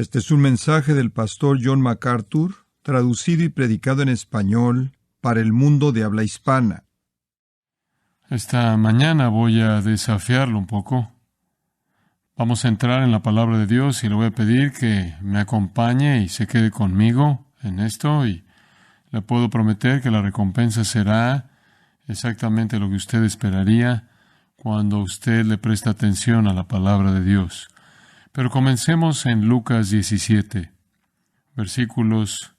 Este es un mensaje del pastor John MacArthur, traducido y predicado en español para el mundo de habla hispana. Esta mañana voy a desafiarlo un poco. Vamos a entrar en la palabra de Dios y le voy a pedir que me acompañe y se quede conmigo en esto, y le puedo prometer que la recompensa será exactamente lo que usted esperaría cuando usted le presta atención a la palabra de Dios. Pero comencemos en Lucas 17, versículos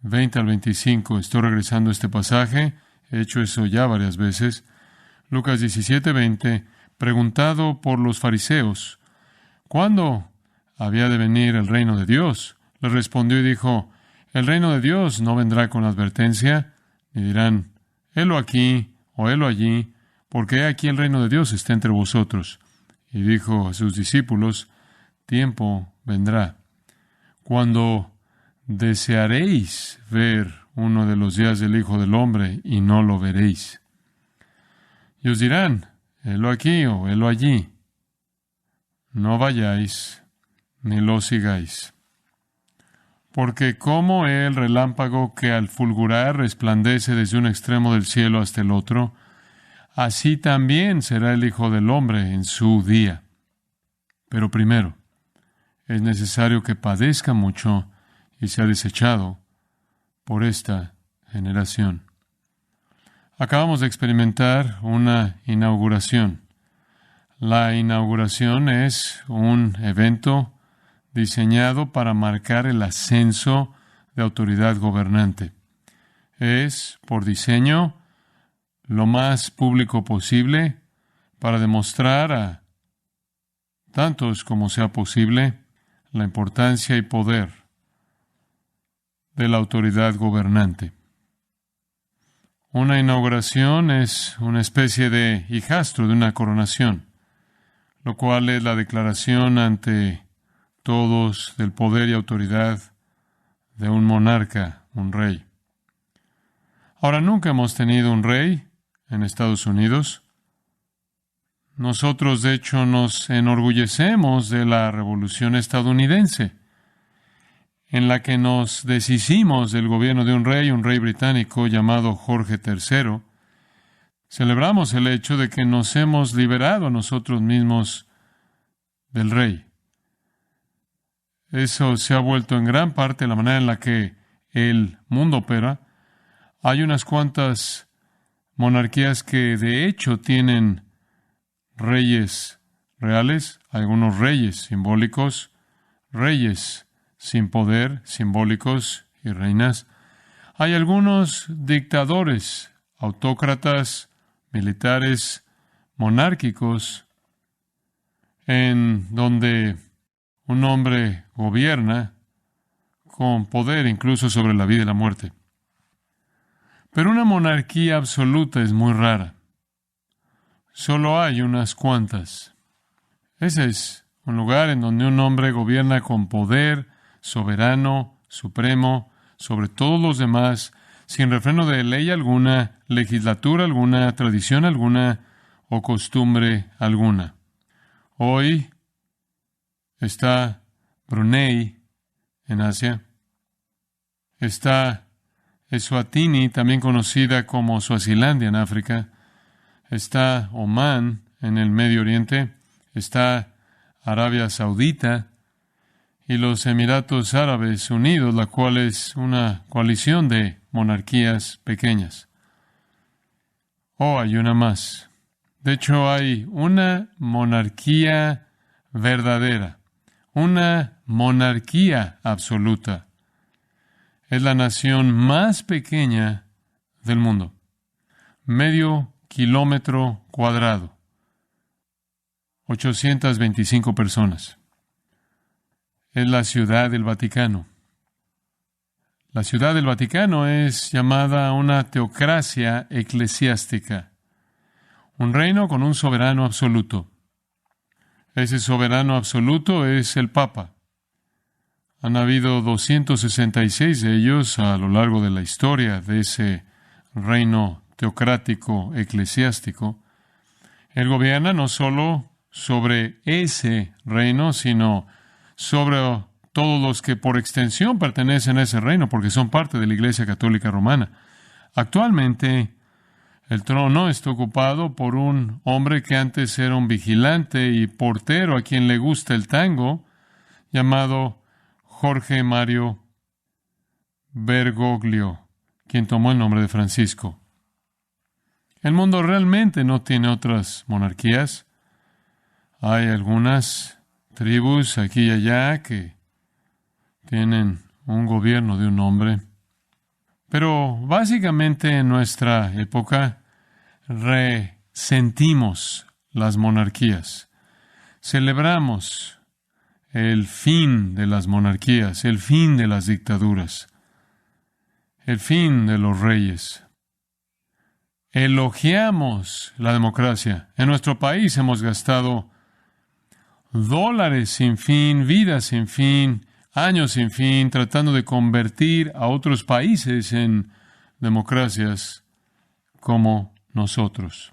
20 al 25. Estoy regresando a este pasaje. He hecho eso ya varias veces. Lucas 17, 20. Preguntado por los fariseos, ¿cuándo había de venir el reino de Dios? Le respondió y dijo, el reino de Dios no vendrá con advertencia, ni dirán, helo aquí o helo allí, porque he aquí el reino de Dios está entre vosotros. Y dijo a sus discípulos, tiempo vendrá, cuando desearéis ver uno de los días del Hijo del Hombre y no lo veréis. Y os dirán, helo aquí o helo allí. No vayáis ni lo sigáis. Porque como el relámpago que al fulgurar resplandece desde un extremo del cielo hasta el otro, así también será el Hijo del Hombre en su día. Pero primero, es necesario que padezca mucho y sea desechado por esta generación. Acabamos de experimentar una inauguración. La inauguración es un evento diseñado para marcar el ascenso de autoridad gobernante. Es, por diseño, lo más público posible para demostrar a tantos como sea posible la importancia y poder de la autoridad gobernante. Una inauguración es una especie de hijastro de una coronación, lo cual es la declaración ante todos del poder y autoridad de un monarca, un rey. Ahora, nunca hemos tenido un rey en Estados Unidos. Nosotros, de hecho, nos enorgullecemos de la Revolución estadounidense, en la que nos deshicimos del gobierno de un rey británico llamado Jorge III. Celebramos el hecho de que nos hemos liberado a nosotros mismos del rey. Eso se ha vuelto en gran parte la manera en la que el mundo opera. Hay unas cuantas monarquías que de hecho tienen reyes reales, algunos reyes simbólicos, reyes sin poder, simbólicos, y reinas. Hay algunos dictadores, autócratas, militares, monárquicos, en donde un hombre gobierna con poder incluso sobre la vida y la muerte. Pero una monarquía absoluta es muy rara. Solo hay unas cuantas. Ese es un lugar en donde un hombre gobierna con poder soberano, supremo, sobre todos los demás, sin refreno de ley alguna, legislatura alguna, tradición alguna o costumbre alguna. Hoy está Brunei en Asia. Está Eswatini, también conocida como Suazilandia en África. Está Omán en el Medio Oriente. Está Arabia Saudita y los Emiratos Árabes Unidos, la cual es una coalición de monarquías pequeñas. Hay una más. De hecho, hay una monarquía verdadera, una monarquía absoluta. Es la nación más pequeña del mundo. Medio kilómetro cuadrado. 825 personas. Es la Ciudad del Vaticano. La Ciudad del Vaticano es llamada una teocracia eclesiástica, un reino con un soberano absoluto. Ese soberano absoluto es el Papa. Han habido 266 de ellos a lo largo de la historia de ese reino teocrático eclesiástico. Él gobierna no solo sobre ese reino, sino sobre todos los que por extensión pertenecen a ese reino, porque son parte de la Iglesia Católica Romana. Actualmente, el trono está ocupado por un hombre que antes era un vigilante y portero a quien le gusta el tango, llamado Jorge Mario Bergoglio, quien tomó el nombre de Francisco. El mundo realmente no tiene otras monarquías. Hay algunas tribus aquí y allá que tienen un gobierno de un hombre. Pero básicamente en nuestra época resentimos las monarquías. Celebramos el fin de las monarquías, el fin de las dictaduras, el fin de los reyes. Elogiamos la democracia. En nuestro país hemos gastado dólares sin fin, vidas sin fin, años sin fin, tratando de convertir a otros países en democracias como nosotros.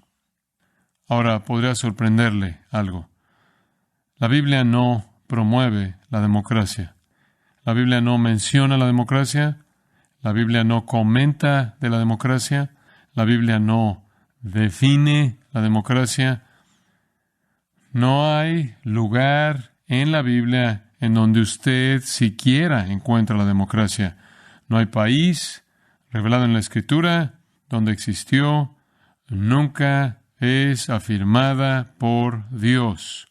Ahora, podría sorprenderle algo. La Biblia no promueve la democracia. La Biblia no menciona la democracia. La Biblia no comenta de la democracia. La Biblia no define la democracia. No hay lugar en la Biblia en donde usted siquiera encuentra la democracia. No hay país revelado en la Escritura donde existió. Nunca es afirmada por Dios.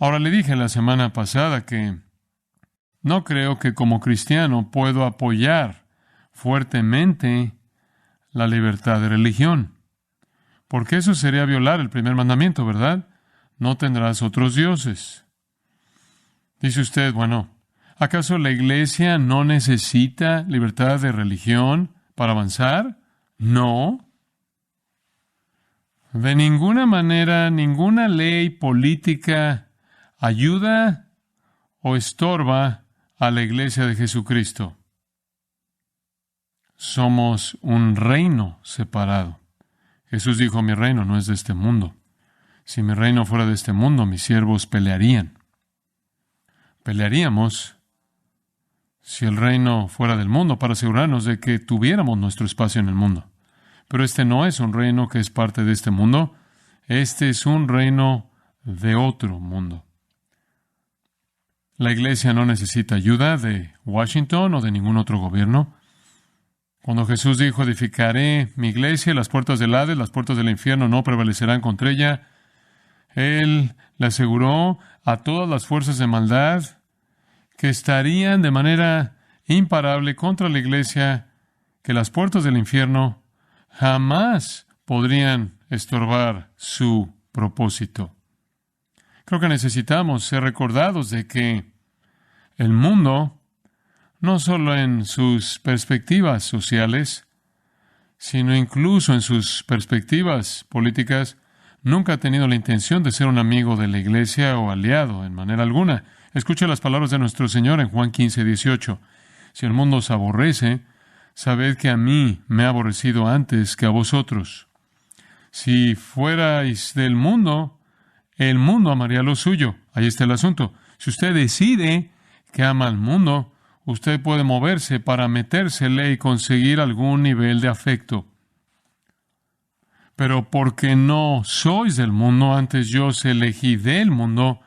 Ahora, le dije la semana pasada que no creo que como cristiano puedo apoyar fuertemente la libertad de religión, porque eso sería violar el primer mandamiento, ¿verdad? No tendrás otros dioses. Dice usted, bueno, ¿acaso la iglesia no necesita libertad de religión para avanzar? No. De ninguna manera, ninguna ley política ayuda o estorba a la iglesia de Jesucristo. Somos un reino separado. Jesús dijo, mi reino no es de este mundo. Si mi reino fuera de este mundo, mis siervos pelearían. Pelearíamos si el reino fuera del mundo para asegurarnos de que tuviéramos nuestro espacio en el mundo. Pero este no es un reino que es parte de este mundo. Este es un reino de otro mundo. La iglesia no necesita ayuda de Washington o de ningún otro gobierno. Cuando Jesús dijo, edificaré mi iglesia, las puertas del Hades, las puertas del infierno no prevalecerán contra ella, Él le aseguró a todas las fuerzas de maldad que estarían de manera imparable contra la iglesia, que las puertas del infierno jamás podrían estorbar su propósito. Creo que necesitamos ser recordados de que el mundo, no solo en sus perspectivas sociales, sino incluso en sus perspectivas políticas, nunca ha tenido la intención de ser un amigo de la iglesia o aliado en manera alguna. Escuche las palabras de nuestro Señor en Juan 15:18. Si el mundo os aborrece, sabed que a mí me ha aborrecido antes que a vosotros. Si fuerais del mundo, el mundo amaría lo suyo. Ahí está el asunto. Si usted decide que ama al mundo, usted puede moverse para metérsele y conseguir algún nivel de afecto. Pero porque no sois del mundo, antes yo os elegí del mundo,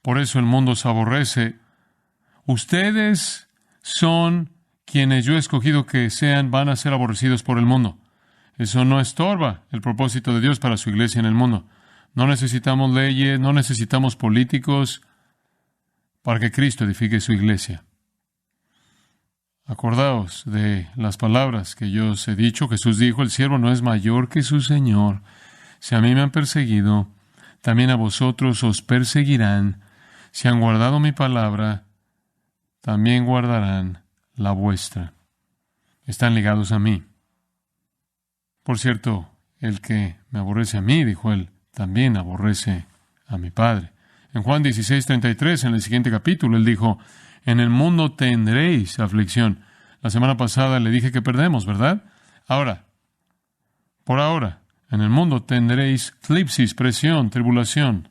por eso el mundo os aborrece. Ustedes son quienes yo he escogido que sean, van a ser aborrecidos por el mundo. Eso no estorba el propósito de Dios para su iglesia en el mundo. No necesitamos leyes, no necesitamos políticos para que Cristo edifique su iglesia. Acordaos de las palabras que yo os he dicho. Jesús dijo, el siervo no es mayor que su Señor. Si a mí me han perseguido, también a vosotros os perseguirán. Si han guardado mi palabra, también guardarán la vuestra. Están ligados a mí. Por cierto, el que me aborrece a mí, dijo él, también aborrece a mi Padre. En Juan 16:33, en el siguiente capítulo, él dijo, en el mundo tendréis aflicción. La semana pasada le dije que perdemos, ¿verdad? Por ahora, en el mundo tendréis clipsis, presión, tribulación.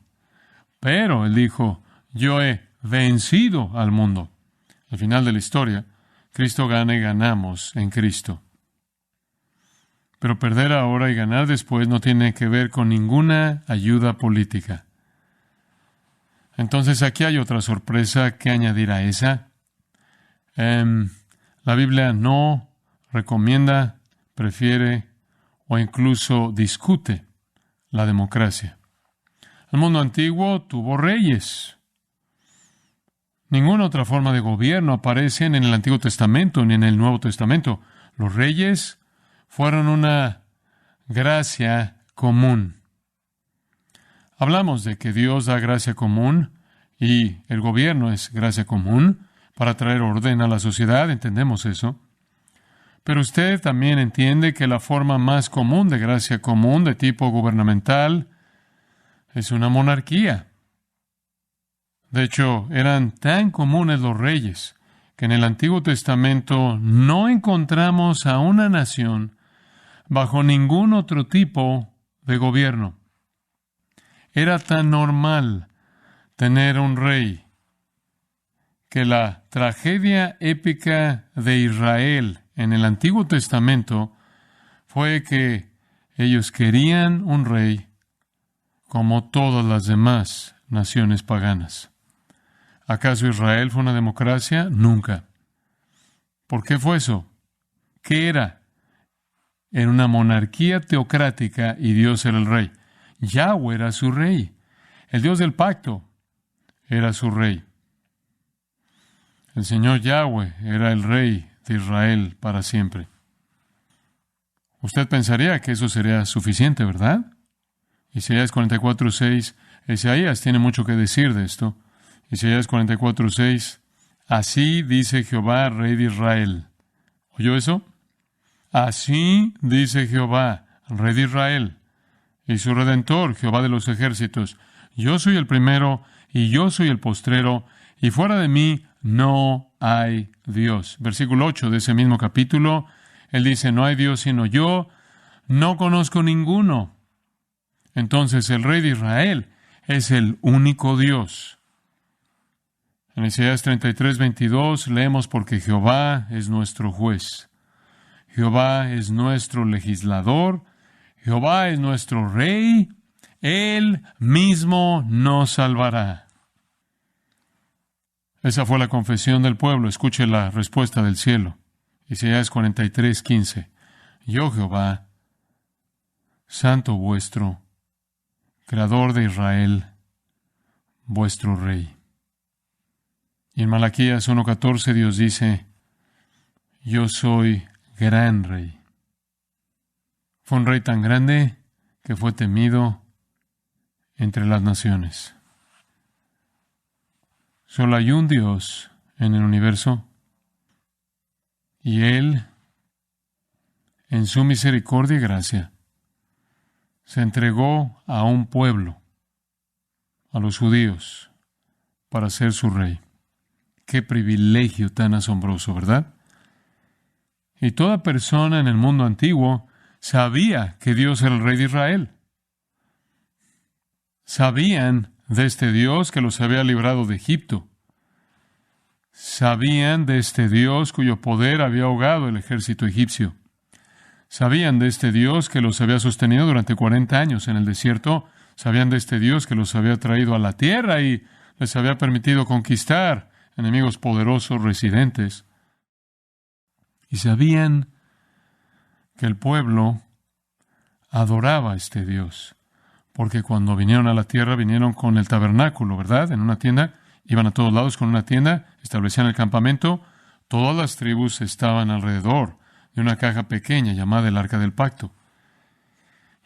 Pero, él dijo, yo he vencido al mundo. Al final de la historia, Cristo gana y ganamos en Cristo. Pero perder ahora y ganar después no tiene que ver con ninguna ayuda política. Entonces aquí hay otra sorpresa que añadir a esa. La Biblia no recomienda, prefiere o incluso discute la democracia. El mundo antiguo tuvo reyes. Ninguna otra forma de gobierno aparece en el Antiguo Testamento ni en el Nuevo Testamento. Los reyes fueron una gracia común. Hablamos de que Dios da gracia común y el gobierno es gracia común para traer orden a la sociedad, entendemos eso. Pero usted también entiende que la forma más común de gracia común de tipo gubernamental es una monarquía. De hecho, eran tan comunes los reyes que en el Antiguo Testamento no encontramos a una nación bajo ningún otro tipo de gobierno. Era tan normal tener un rey que la tragedia épica de Israel en el Antiguo Testamento fue que ellos querían un rey como todas las demás naciones paganas. ¿Acaso Israel fue una democracia? Nunca. ¿Por qué fue eso? ¿Qué era? Era una monarquía teocrática y Dios era el rey. Yahweh era su rey. El Dios del pacto era su rey. El Señor Yahweh era el rey de Israel para siempre. Usted pensaría que eso sería suficiente, ¿verdad? Isaías 44:6. Isaías tiene mucho que decir de esto. Isaías 44:6. Así dice Jehová, rey de Israel. ¿Oyó eso? Así dice Jehová, rey de Israel, y su Redentor, Jehová de los ejércitos. Yo soy el primero y yo soy el postrero, y fuera de mí no hay Dios. Versículo 8 de ese mismo capítulo, él dice, no hay Dios sino yo, no conozco ninguno. Entonces el rey de Israel es el único Dios. En Isaías 33:22 leemos, porque Jehová es nuestro juez. Jehová es nuestro legislador. Jehová es nuestro rey. Él mismo nos salvará. Esa fue la confesión del pueblo. Escuche la respuesta del cielo. Isaías 43:15. Yo, Jehová, santo vuestro, creador de Israel, vuestro rey. Y en Malaquías 1:14 Dios dice, yo soy gran rey. Fue un rey tan grande que fue temido entre las naciones. Solo hay un Dios en el universo y Él, en su misericordia y gracia, se entregó a un pueblo, a los judíos, para ser su rey. Qué privilegio tan asombroso, ¿verdad? Y toda persona en el mundo antiguo sabía que Dios era el rey de Israel. Sabían de este Dios que los había librado de Egipto. Sabían de este Dios cuyo poder había ahogado el ejército egipcio. Sabían de este Dios que los había sostenido durante 40 años en el desierto. Sabían de este Dios que los había traído a la tierra y les había permitido conquistar enemigos poderosos residentes. Y sabían que el pueblo adoraba a este Dios, porque cuando vinieron a la tierra, vinieron con el tabernáculo, ¿verdad? En una tienda, iban a todos lados con una tienda, establecían el campamento, todas las tribus estaban alrededor de una caja pequeña llamada el Arca del Pacto.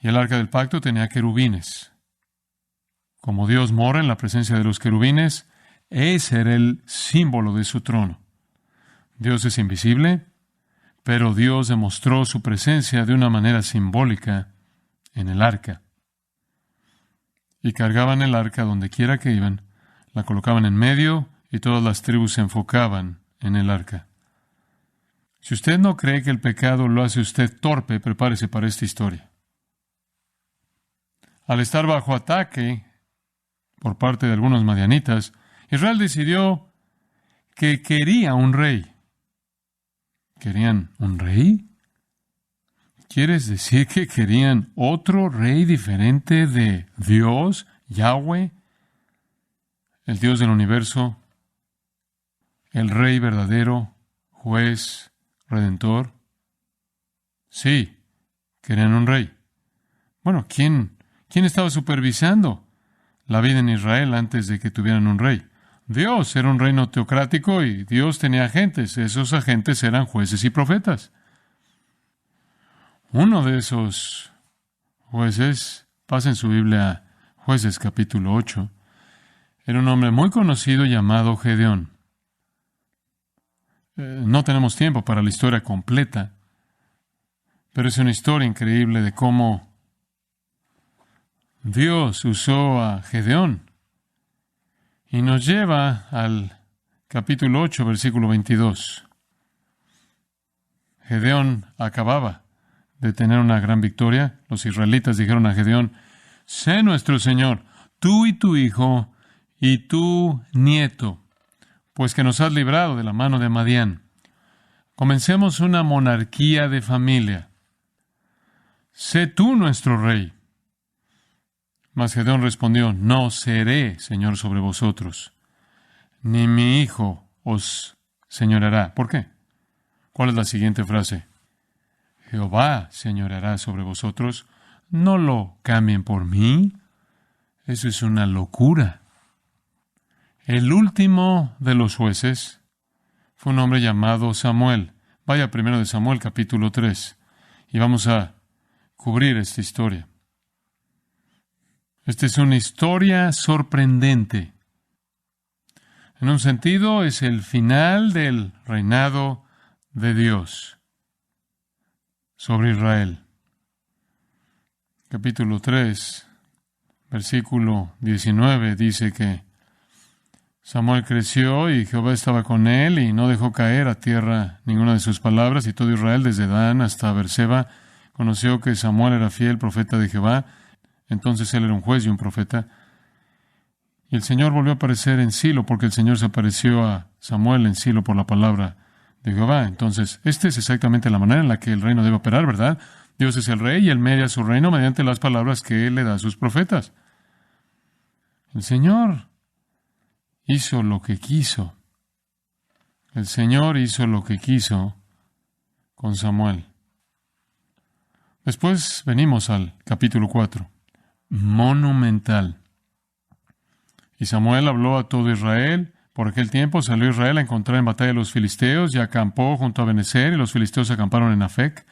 Y el Arca del Pacto tenía querubines. Como Dios mora en la presencia de los querubines, ese era el símbolo de su trono. Dios es invisible, pero Dios demostró su presencia de una manera simbólica en el arca. Y cargaban el arca donde quiera que iban, la colocaban en medio y todas las tribus se enfocaban en el arca. Si usted no cree que el pecado lo hace usted torpe, prepárese para esta historia. Al estar bajo ataque por parte de algunos madianitas, Israel decidió que quería un rey. ¿Querían un rey? ¿Quieres decir que querían otro rey diferente de Dios, Yahweh, el Dios del universo, el rey verdadero, juez, redentor? Sí, querían un rey. Bueno, ¿quién estaba supervisando la vida en Israel antes de que tuvieran un rey? Dios. Era un reino teocrático y Dios tenía agentes. Esos agentes eran jueces y profetas. Uno de esos jueces, pasa en su Biblia Jueces capítulo 8, era un hombre muy conocido llamado Gedeón. No tenemos tiempo para la historia completa, pero es una historia increíble de cómo Dios usó a Gedeón. Y nos lleva al capítulo 8, versículo 22. Gedeón acababa de tener una gran victoria. Los israelitas dijeron a Gedeón: sé nuestro Señor, tú y tu hijo y tu nieto, pues que nos has librado de la mano de Madián. Comencemos una monarquía de familia. Sé tú nuestro rey. Mas Gedeón respondió: no seré señor sobre vosotros, ni mi hijo os señoreará. ¿Por qué? ¿Cuál es la siguiente frase? Jehová señoreará sobre vosotros. No lo cambien por mí. Eso es una locura. El último de los jueces fue un hombre llamado Samuel. Vaya primero de Samuel, capítulo 3, y vamos a cubrir esta historia. Esta es una historia sorprendente. En un sentido, es el final del reinado de Dios sobre Israel. Capítulo 3, versículo 19, dice que Samuel creció y Jehová estaba con él y no dejó caer a tierra ninguna de sus palabras, y todo Israel, desde Dan hasta Beerseba, conoció que Samuel era fiel profeta de Jehová. Entonces él era un juez y un profeta. Y el Señor volvió a aparecer en Silo, porque el Señor se apareció a Samuel en Silo por la palabra de Jehová. Entonces, esta es exactamente la manera en la que el reino debe operar, ¿verdad? Dios es el rey y él media su reino mediante las palabras que él le da a sus profetas. El Señor hizo lo que quiso. El Señor hizo lo que quiso con Samuel. Después venimos al capítulo 4. Monumental. Y Samuel habló a todo Israel. Por aquel tiempo salió Israel a encontrar en batalla a los filisteos y acampó junto a Benecer, y los filisteos acamparon en Afec.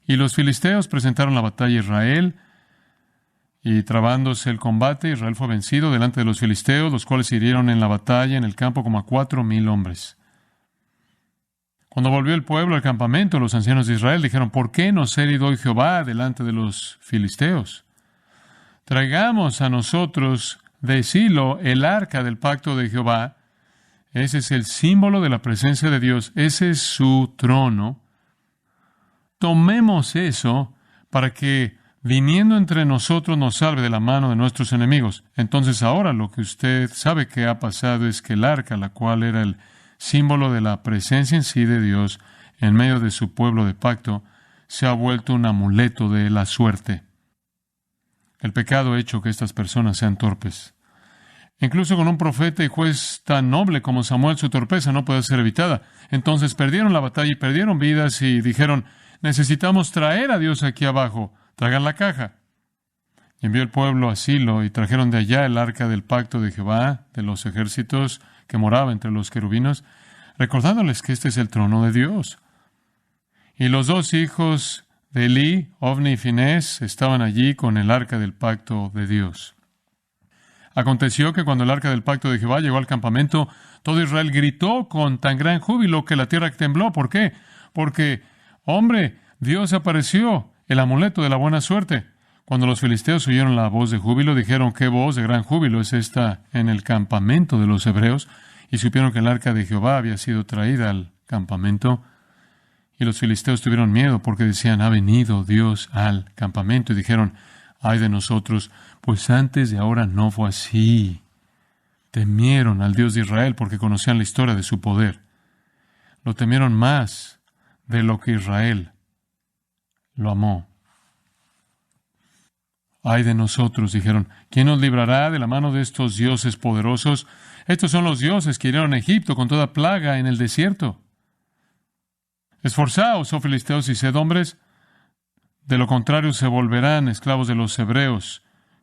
Y los filisteos presentaron la batalla a Israel, y trabándose el combate, Israel fue vencido delante de los filisteos, los cuales hirieron en la batalla en el campo como a 4,000 hombres. Cuando volvió el pueblo al campamento, los ancianos de Israel dijeron: ¿por qué nos ha herido hoy Jehová delante de los filisteos? Traigamos a nosotros de Silo el arca del pacto de Jehová. Ese es el símbolo de la presencia de Dios. Ese es su trono. Tomemos eso para que, viniendo entre nosotros, nos salve de la mano de nuestros enemigos. Entonces ahora lo que usted sabe que ha pasado es que el arca, la cual era el símbolo de la presencia en sí de Dios en medio de su pueblo de pacto, se ha vuelto un amuleto de la suerte. El pecado ha hecho que estas personas sean torpes. Incluso con un profeta y juez tan noble como Samuel, su torpeza no puede ser evitada. Entonces perdieron la batalla y perdieron vidas y dijeron: necesitamos traer a Dios aquí abajo, traigan la caja. Y envió el pueblo a Silo y trajeron de allá el arca del pacto de Jehová, de los ejércitos, que moraba entre los querubines, recordándoles que este es el trono de Dios. Y los dos hijos de Elí, Ofni y Finés, estaban allí con el arca del pacto de Dios. Aconteció que cuando el arca del pacto de Jehová llegó al campamento, todo Israel gritó con tan gran júbilo que la tierra tembló. ¿Por qué? Porque, hombre, Dios apareció, el amuleto de la buena suerte. Cuando los filisteos oyeron la voz de júbilo, dijeron: ¿qué voz de gran júbilo es esta en el campamento de los hebreos? Y supieron que el arca de Jehová había sido traída al campamento. Y los filisteos tuvieron miedo porque decían: ha venido Dios al campamento. Y dijeron: ay de nosotros, pues antes de ahora no fue así. temieron al Dios de Israel porque conocían la historia de su poder. Lo temieron más de lo que Israel lo amó. Ay de nosotros, dijeron, ¿quién nos librará de la mano de estos dioses poderosos? Estos son los dioses que hirieron a Egipto con toda plaga en el desierto. Esforzaos, oh filisteos, y sed hombres, de lo contrario se volverán esclavos de los hebreos,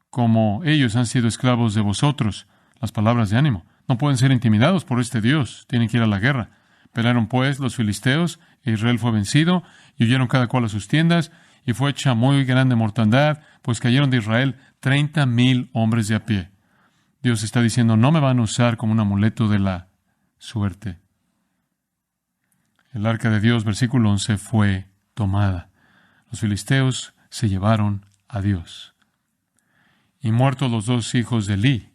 como ellos han sido esclavos de vosotros. Las palabras de ánimo. No pueden ser intimidados por este Dios, tienen que ir a la guerra. Pelearon pues los filisteos, e Israel fue vencido, y huyeron cada cual a sus tiendas, y fue hecha muy grande mortandad, pues cayeron de Israel 30,000 hombres de a pie. Dios está diciendo, no me van a usar como un amuleto de la suerte. El arca de Dios, versículo 11, fue tomada. Los filisteos se llevaron a Dios. Y muertos los dos hijos de Elí,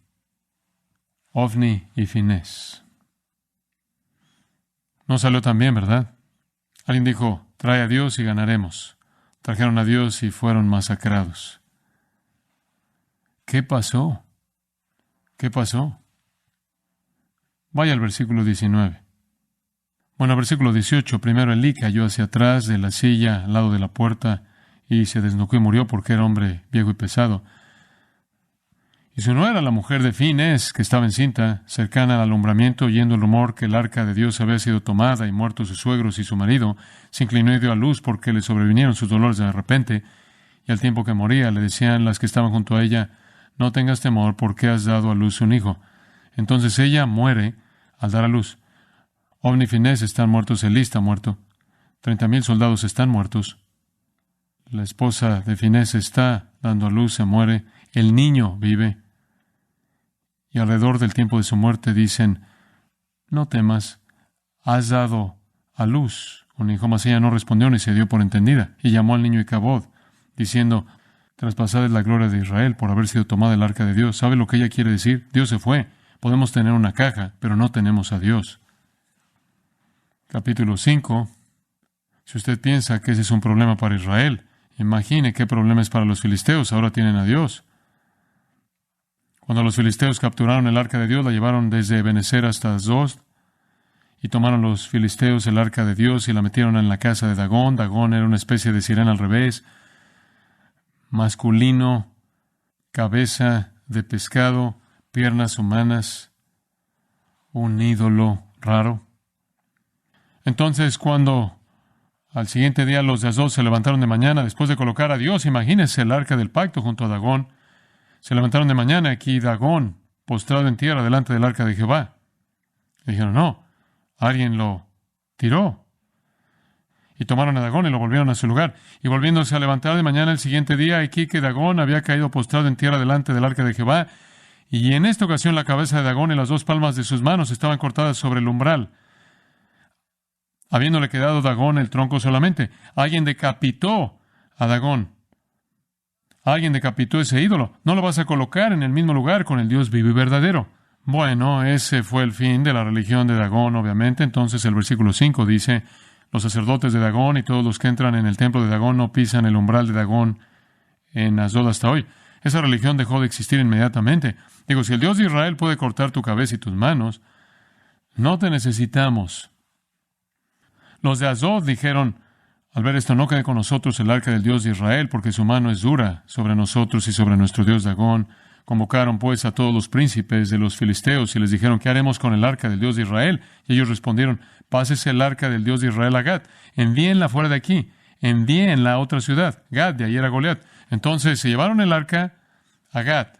Ofni y Finés. No salió tan bien, ¿verdad? Alguien dijo, trae a Dios y ganaremos. Trajeron a Dios y fueron masacrados. ¿Qué pasó? ¿Qué pasó? Vaya al versículo 19. Bueno, versículo 18. Primero Elí cayó hacia atrás de la silla al lado de la puerta y se desnucó y murió porque era hombre viejo y pesado. Y su nuera, la mujer de Finés, que estaba encinta, cercana al alumbramiento, oyendo el rumor que el arca de Dios había sido tomada y muertos sus suegros y su marido, se inclinó y dio a luz porque le sobrevinieron sus dolores de repente. Y al tiempo que moría, le decían las que estaban junto a ella, no tengas temor porque has dado a luz un hijo. Entonces ella muere al dar a luz. Ofni y Finés están muertos, Elí está muerto. 30,000 soldados están muertos. La esposa de Finés está dando a luz, se muere. El niño vive. Y alrededor del tiempo de su muerte dicen, no temas, has dado a luz un hijo. Mas ella no respondió ni se dio por entendida. Y llamó al niño Icabod, diciendo, traspasada es la gloria de Israel por haber sido tomada el arca de Dios. ¿Sabe lo que ella quiere decir? Dios se fue. Podemos tener una caja, pero no tenemos a Dios. Capítulo 5. Si usted piensa que ese es un problema para Israel, imagine qué problema es para los filisteos. Ahora tienen a Dios. Cuando los filisteos capturaron el arca de Dios, la llevaron desde Ebenezer hasta Asdod, y tomaron los filisteos el arca de Dios y la metieron en la casa de Dagón. Dagón era una especie de sirena al revés, masculino, cabeza de pescado, piernas humanas, un ídolo raro. Entonces, cuando al siguiente día los de Asdod se levantaron de mañana, después de colocar a Dios, imagínense el arca del pacto junto a Dagón, se levantaron de mañana aquí Dagón, postrado en tierra delante del arca de Jehová. Dijeron, no, alguien lo tiró. Y tomaron a Dagón y lo volvieron a su lugar. Y volviéndose a levantar de mañana el siguiente día, aquí que Dagón había caído postrado en tierra delante del arca de Jehová. Y en esta ocasión la cabeza de Dagón y las dos palmas de sus manos estaban cortadas sobre el umbral, habiéndole quedado Dagón el tronco solamente. Alguien decapitó a Dagón. Alguien decapitó ese ídolo. No lo vas a colocar en el mismo lugar con el Dios vivo y verdadero. Bueno, ese fue el fin de la religión de Dagón, obviamente. Entonces el versículo 5 dice, los sacerdotes de Dagón y todos los que entran en el templo de Dagón no pisan el umbral de Dagón en Asdod hasta hoy. Esa religión dejó de existir inmediatamente. Digo, si el Dios de Israel puede cortar tu cabeza y tus manos, no te necesitamos. Los de Asdod dijeron, al ver esto, no quede con nosotros el arca del Dios de Israel, porque su mano es dura sobre nosotros y sobre nuestro Dios Dagón. Convocaron pues a todos los príncipes de los filisteos y les dijeron, ¿qué haremos con el arca del Dios de Israel? Y ellos respondieron, pásese el arca del Dios de Israel a Gat, envíenla fuera de aquí, envíenla a otra ciudad, Gat, de ahí era Goliat. Entonces se llevaron el arca a Gat.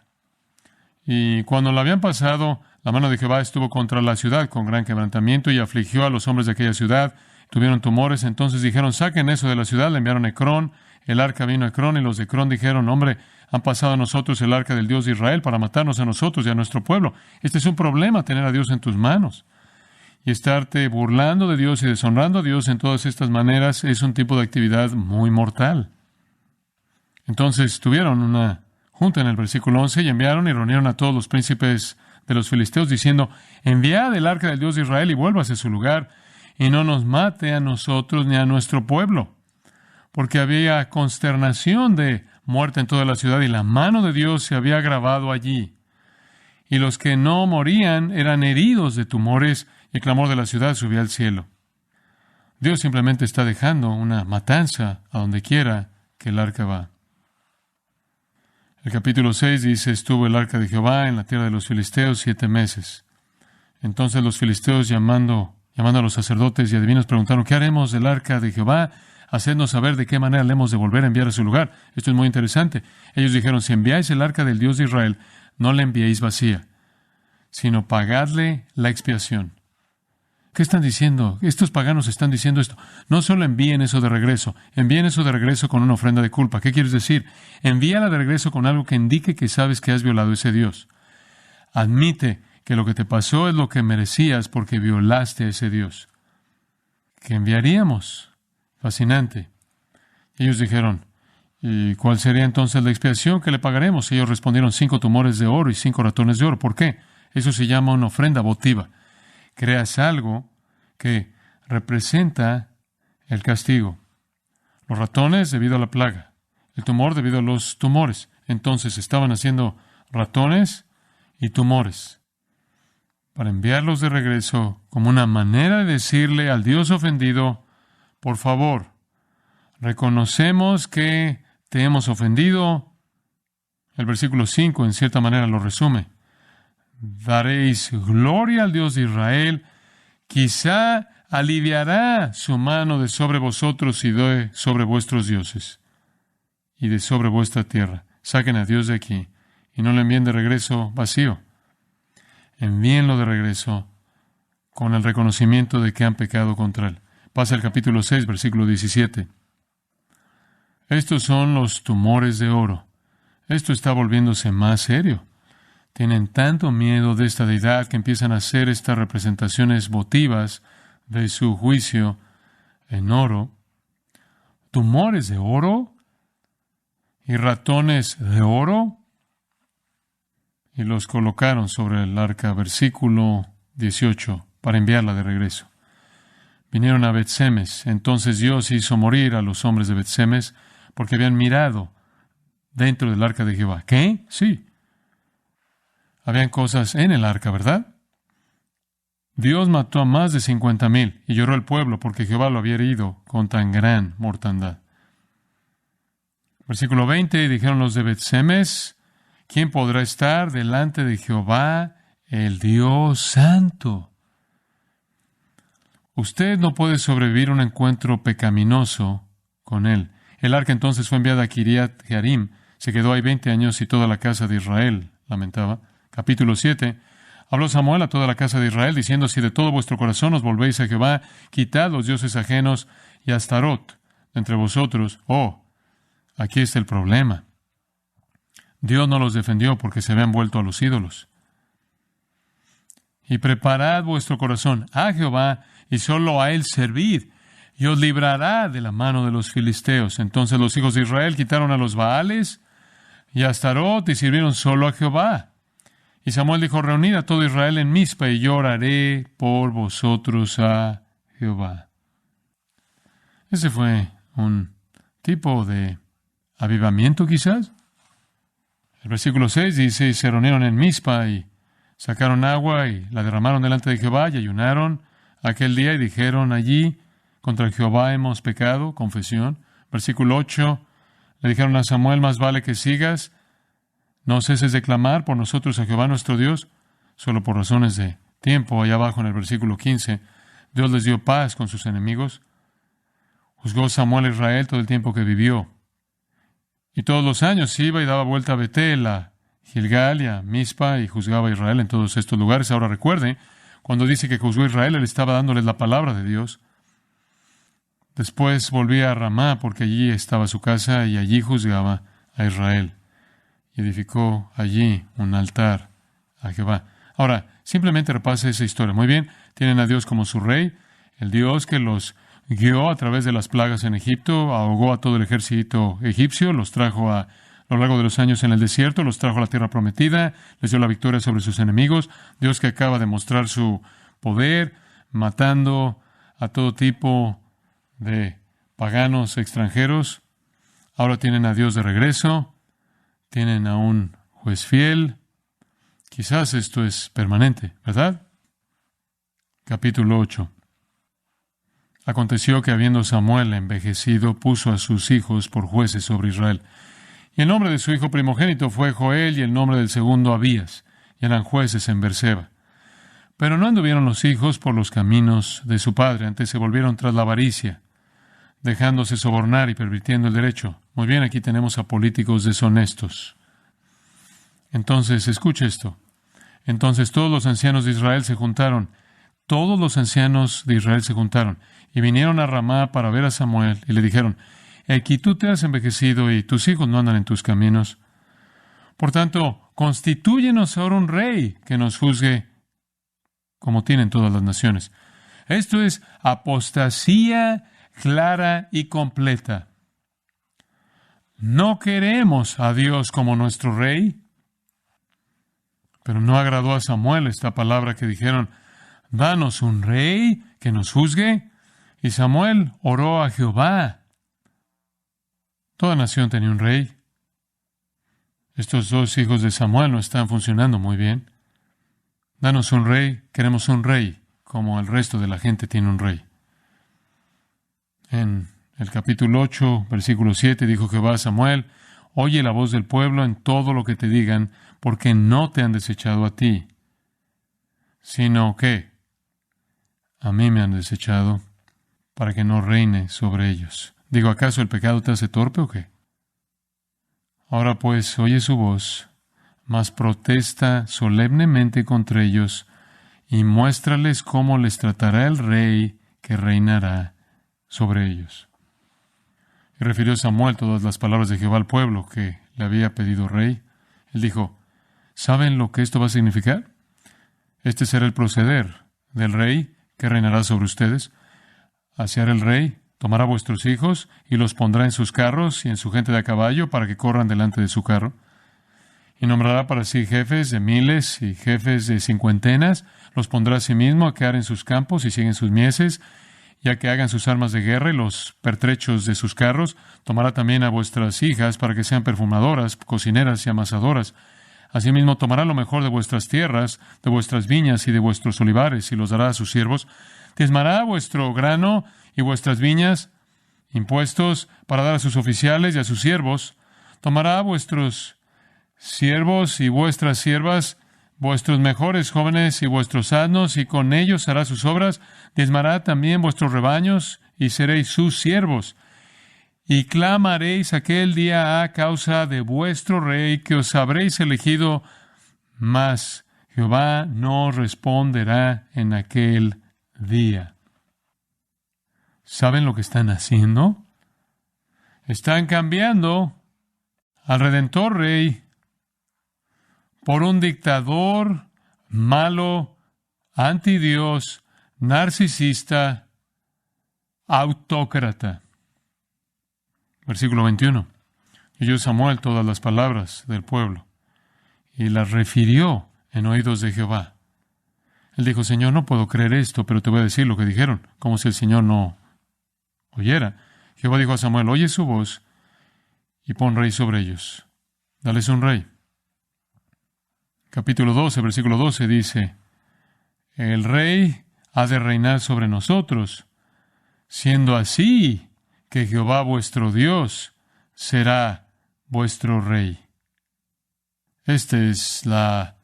Y cuando la habían pasado, la mano de Jehová estuvo contra la ciudad con gran quebrantamiento y afligió a los hombres de aquella ciudad. Tuvieron tumores, entonces dijeron, saquen eso de la ciudad, le enviaron a Ecrón, el arca vino a Ecrón, y los de Ecrón dijeron, hombre, han pasado a nosotros el arca del Dios de Israel para matarnos a nosotros y a nuestro pueblo. Este es un problema, tener a Dios en tus manos. Y estarte burlando de Dios y deshonrando a Dios en todas estas maneras es un tipo de actividad muy mortal. Entonces tuvieron una junta en el versículo 11 y enviaron y reunieron a todos los príncipes de los filisteos diciendo, enviad el arca del Dios de Israel y vuélvase a su lugar, y no nos mate a nosotros ni a nuestro pueblo, porque había consternación de muerte en toda la ciudad, y la mano de Dios se había agravado allí. y los que no morían eran heridos de tumores, y el clamor de la ciudad subía al cielo. Dios simplemente está dejando una matanza a donde quiera que el arca va. El capítulo 6 dice, estuvo el arca de Jehová en la tierra de los filisteos 7 meses. Entonces los filisteos, llamando a los sacerdotes y adivinos, preguntaron, ¿qué haremos del arca de Jehová? Hacednos saber de qué manera le hemos de volver a enviar a su lugar. Esto es muy interesante. Ellos dijeron, si enviáis el arca del Dios de Israel, no la enviéis vacía, sino pagadle la expiación. ¿Qué están diciendo? Estos paganos están diciendo esto. No solo envíen eso de regreso, envíen eso de regreso con una ofrenda de culpa. ¿Qué quieres decir? Envíala de regreso con algo que indique que sabes que has violado a ese Dios. Admite que lo que te pasó es lo que merecías porque violaste a ese Dios. ¿Qué enviaríamos? Fascinante. Ellos dijeron, ¿y cuál sería entonces la expiación que le pagaremos? Ellos respondieron, 5 tumores de oro y 5 ratones de oro. ¿Por qué? Eso se llama una ofrenda votiva. Creas algo que representa el castigo. Los ratones debido a la plaga. El tumor debido a los tumores. Entonces estaban haciendo ratones y tumores para enviarlos de regreso como una manera de decirle al Dios ofendido, por favor, reconocemos que te hemos ofendido. El versículo 5 en cierta manera lo resume. Daréis gloria al Dios de Israel, quizá aliviará su mano de sobre vosotros y de sobre vuestros dioses y de sobre vuestra tierra. Saquen a Dios de aquí y no lo envíen de regreso vacío. Envíenlo de regreso con el reconocimiento de que han pecado contra él. Pasa el capítulo 6, versículo 17. Estos son los tumores de oro. Esto está volviéndose más serio. Tienen tanto miedo de esta deidad que empiezan a hacer estas representaciones votivas de su juicio en oro. ¿Tumores de oro? ¿Y ratones de oro? Y los colocaron sobre el arca, versículo 18, para enviarla de regreso. Vinieron a Bet-Semes. Entonces Dios hizo morir a los hombres de Bet-Semes porque habían mirado dentro del arca de Jehová. ¿Qué? Sí. Habían cosas en el arca, ¿verdad? Dios mató a más de 50,000 y lloró el pueblo porque Jehová lo había herido con tan gran mortandad. Versículo 20, dijeron los de Bet-Semes, ¿quién podrá estar delante de Jehová, el Dios Santo? Usted no puede sobrevivir a un encuentro pecaminoso con él. El arca entonces fue enviada a Kiriat Jearim. Se quedó ahí 20 años y toda la casa de Israel lamentaba. Capítulo 7. Habló Samuel a toda la casa de Israel, diciendo, si de todo vuestro corazón os volvéis a Jehová, quitad los dioses ajenos y a Astarot de entre vosotros. Oh, aquí está el problema. Dios no los defendió porque se habían vuelto a los ídolos. Y preparad vuestro corazón a Jehová, y solo a él servid, y os librará de la mano de los filisteos. Entonces los hijos de Israel quitaron a los Baales y a Astarot y sirvieron solo a Jehová. Y Samuel dijo, reunid a todo Israel en Mizpa, y yo oraré por vosotros a Jehová. Ese fue un tipo de avivamiento, quizás. El versículo 6 dice, y se reunieron en Mizpa, y sacaron agua, y la derramaron delante de Jehová, y ayunaron aquel día, y dijeron allí, contra Jehová hemos pecado, confesión. Versículo 8, le dijeron a Samuel, más vale que sigas, no ceses de clamar por nosotros a Jehová nuestro Dios, solo por razones de tiempo. Allá abajo en el versículo 15, Dios les dio paz con sus enemigos. Juzgó Samuel a Israel todo el tiempo que vivió. Y todos los años iba y daba vuelta a Betel, a Gilgal y a Mizpa, y juzgaba a Israel en todos estos lugares. Ahora recuerde, cuando dice que juzgó a Israel, él estaba dándoles la palabra de Dios. Después volvía a Ramá, porque allí estaba su casa, y allí juzgaba a Israel. Y edificó allí un altar a Jehová. Ahora, simplemente repase esa historia. Muy bien, tienen a Dios como su rey, el Dios que los guió a través de las plagas en Egipto, ahogó a todo el ejército egipcio, los trajo a lo largo de los años en el desierto, los trajo a la tierra prometida, les dio la victoria sobre sus enemigos. Dios que acaba de mostrar su poder, matando a todo tipo de paganos extranjeros. Ahora tienen a Dios de regreso. Tienen a un juez fiel Quizás esto es permanente, ¿verdad? Capítulo 8. Aconteció que habiendo Samuel envejecido, puso a sus hijos por jueces sobre Israel. Y el nombre de su hijo primogénito fue Joel, y el nombre del segundo Abías, y eran jueces en Beerseba. Pero no anduvieron los hijos por los caminos de su padre, antes se volvieron tras la avaricia, dejándose sobornar y pervirtiendo el derecho. Muy bien, aquí tenemos a políticos deshonestos. Entonces, escuche esto. Entonces todos los ancianos de Israel se juntaron. Todos los ancianos de Israel se juntaron y vinieron a Ramá para ver a Samuel y le dijeron: aquí tú te has envejecido y tus hijos no andan en tus caminos. Por tanto, constitúyenos ahora un rey que nos juzgue como tienen todas las naciones. Esto es apostasía clara y completa. No queremos a Dios como nuestro rey. Pero no agradó a Samuel esta palabra que dijeron: danos un rey que nos juzgue. Y Samuel oró a Jehová. Toda nación tenía un rey. Estos dos hijos de Samuel no están funcionando muy bien. Danos un rey, queremos un rey, como el resto de la gente tiene un rey. En el capítulo 8, versículo 7, dijo Jehová a Samuel: oye la voz del pueblo en todo lo que te digan, porque no te han desechado a ti, sino que a mí me han desechado, para que no reine sobre ellos. Digo, ¿acaso el pecado te hace torpe o qué? Ahora pues, oye su voz, mas protesta solemnemente contra ellos, y muéstrales cómo les tratará el rey que reinará sobre ellos. Y refirió Samuel todas las palabras de Jehová al pueblo que le había pedido rey. Él dijo: ¿saben lo que esto va a significar? Este será el proceder del rey que reinará sobre ustedes. Aseará el rey, tomará vuestros hijos y los pondrá en sus carros y en su gente de a caballo para que corran delante de su carro. Y nombrará para sí jefes de miles y jefes de cincuentenas. Los pondrá a sí mismo a quedar en sus campos y siguen sus mieses, ya que hagan sus armas de guerra y los pertrechos de sus carros. Tomará también a vuestras hijas para que sean perfumadoras, cocineras y amasadoras. Asimismo tomará lo mejor de vuestras tierras, de vuestras viñas y de vuestros olivares, y los dará a sus siervos. Diezmará vuestro grano y vuestras viñas, impuestos para dar a sus oficiales y a sus siervos. Tomará vuestros siervos y vuestras siervas, vuestros mejores jóvenes y vuestros asnos, y con ellos hará sus obras. Diezmará también vuestros rebaños, y seréis sus siervos. Y clamaréis aquel día a causa de vuestro rey, que os habréis elegido, mas Jehová no responderá en aquel día. ¿Saben lo que están haciendo? Están cambiando al Redentor Rey por un dictador malo, antidios, narcisista, autócrata. Versículo 21. Y oyó Samuel todas las palabras del pueblo y las refirió en oídos de Jehová. Él dijo: Señor, no puedo creer esto, pero te voy a decir lo que dijeron, como si el Señor no oyera. Jehová dijo a Samuel: oye su voz y pon rey sobre ellos. Dales un rey. Capítulo 12, versículo 12 dice: el rey ha de reinar sobre nosotros, siendo así que Jehová vuestro Dios será vuestro rey. Esta es la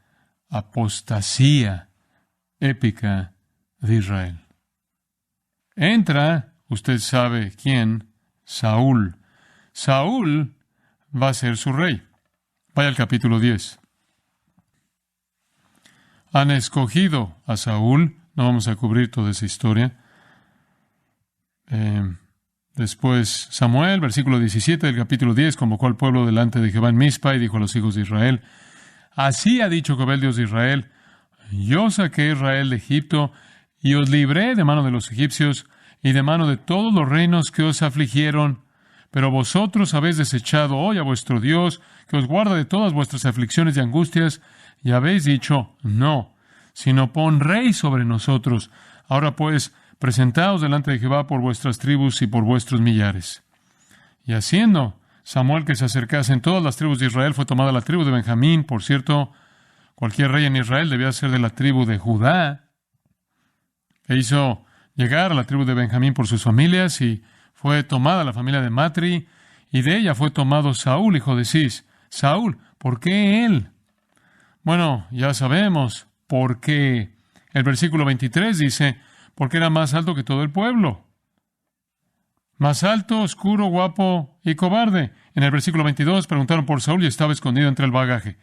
apostasía épica de Israel. Entra, usted sabe quién, Saúl. Saúl va a ser su rey. Vaya al capítulo 10. Han escogido a Saúl. No vamos a cubrir toda esa historia. Después Samuel, versículo 17 del capítulo 10, convocó al pueblo delante de Jehová en Mizpa y dijo a los hijos de Israel: así ha dicho Jehová el Dios de Israel: yo saqué a Israel de Egipto y os libré de mano de los egipcios y de mano de todos los reinos que os afligieron. Pero vosotros habéis desechado hoy a vuestro Dios, que os guarda de todas vuestras aflicciones y angustias, y habéis dicho: no, sino pon rey sobre nosotros. Ahora pues, presentaos delante de Jehová por vuestras tribus y por vuestros millares. Y haciendo Samuel que se acercasen todas las tribus de Israel, fue tomada la tribu de Benjamín. Por cierto, Cualquier rey en Israel debía ser de la tribu de Judá. E hizo llegar a la tribu de Benjamín por sus familias y fue tomada la familia de Matri y de ella fue tomado Saúl, hijo de Cis. Saúl, ¿por qué él? Bueno, ya sabemos por qué. El versículo 23 dice, porque era más alto que todo el pueblo. Más alto, oscuro, guapo y cobarde. En el versículo 22 preguntaron por Saúl y estaba escondido entre el bagaje.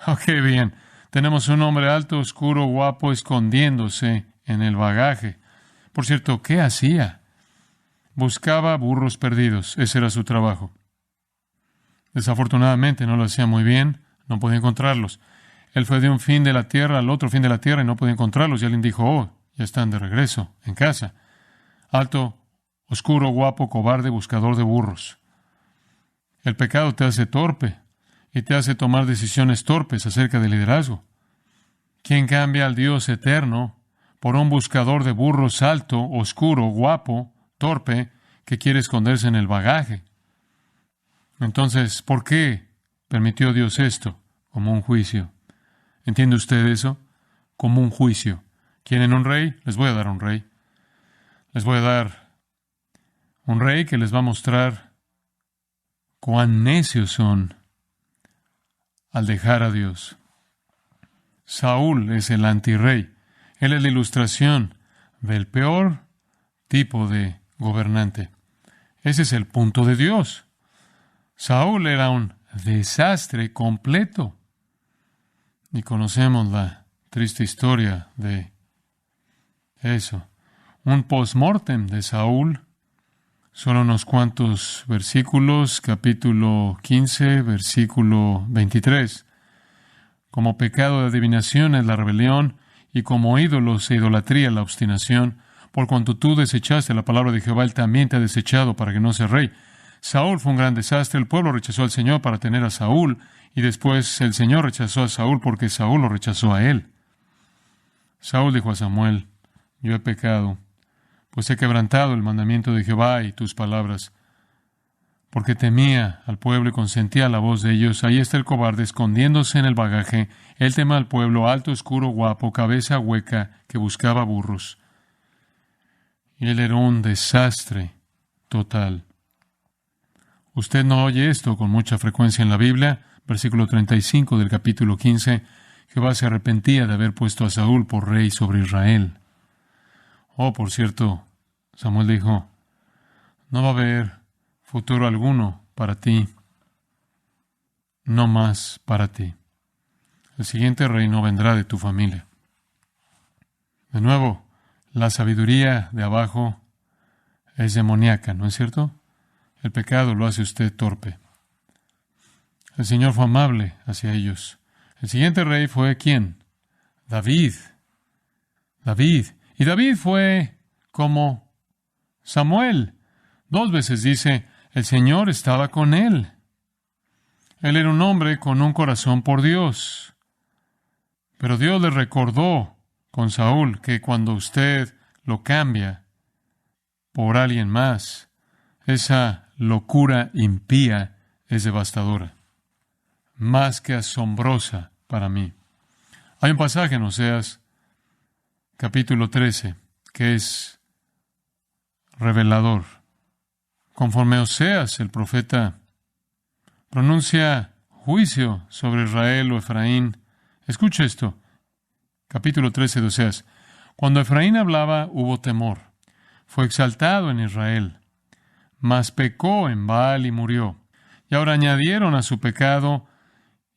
¡Oh, qué bien! Tenemos un hombre alto, oscuro, guapo, escondiéndose en el bagaje. Por cierto, ¿qué hacía? Buscaba burros perdidos. Ese era su trabajo. Desafortunadamente no lo hacía muy bien. No podía encontrarlos. Él fue de un fin de la tierra al otro fin de la tierra y no podía encontrarlos. Y alguien dijo, oh, ya están de regreso, en casa. Alto, oscuro, guapo, cobarde, buscador de burros. El pecado te hace torpe y te hace tomar decisiones torpes acerca del liderazgo. ¿Quién cambia al Dios eterno por un buscador de burros alto, oscuro, guapo, torpe, que quiere esconderse en el bagaje? Entonces, ¿por qué permitió Dios esto? Como un juicio. ¿Entiende usted eso? Como un juicio. ¿Quieren un rey? Les voy a dar un rey. Les voy a dar un rey que les va a mostrar cuán necios son al dejar a Dios. Saúl es el antirrey. Él es la ilustración del peor tipo de gobernante. Ese es el punto de Dios. Saúl era un desastre completo. Y conocemos la triste historia de eso. Un post-mortem de Saúl. Solo unos cuantos versículos, capítulo 15, versículo 23. Como pecado de adivinación es la rebelión, y como ídolos e idolatría la obstinación. Por cuanto tú desechaste la palabra de Jehová, él también te ha desechado para que no seas rey. Saúl fue un gran desastre. El pueblo rechazó al Señor para tener a Saúl, y después el Señor rechazó a Saúl porque Saúl lo rechazó a él. Saúl dijo a Samuel, yo he pecado, pues he quebrantado el mandamiento de Jehová y tus palabras, porque temía al pueblo y consentía la voz de ellos. Ahí está el cobarde escondiéndose en el bagaje. Él teme al pueblo, alto, oscuro, guapo, cabeza hueca, que buscaba burros. Y él era un desastre total. Usted no oye esto con mucha frecuencia en la Biblia. Versículo 35 del capítulo 15. Jehová se arrepentía de haber puesto a Saúl por rey sobre Israel. Oh, por cierto, Samuel dijo, no va a haber futuro alguno para ti, no más para ti. El siguiente rey no vendrá de tu familia. De nuevo, la sabiduría de abajo es demoníaca, ¿no es cierto? El pecado lo hace usted torpe. El Señor fue amable hacia ellos. El siguiente rey fue ¿quién? David. Y David fue como Samuel. 2 veces dice, el Señor estaba con él. Él era un hombre con un corazón por Dios. Pero Dios le recordó con Saúl que cuando usted lo cambia por alguien más, esa locura impía es devastadora, más que asombrosa para mí. Hay un pasaje en Oseas, capítulo 13, que es revelador. Conforme Oseas, el profeta, pronuncia juicio sobre Israel o Efraín. Escucha esto, capítulo 13 de Oseas. Cuando Efraín hablaba, hubo temor. Fue exaltado en Israel, mas pecó en Baal y murió. Y ahora añadieron a su pecado,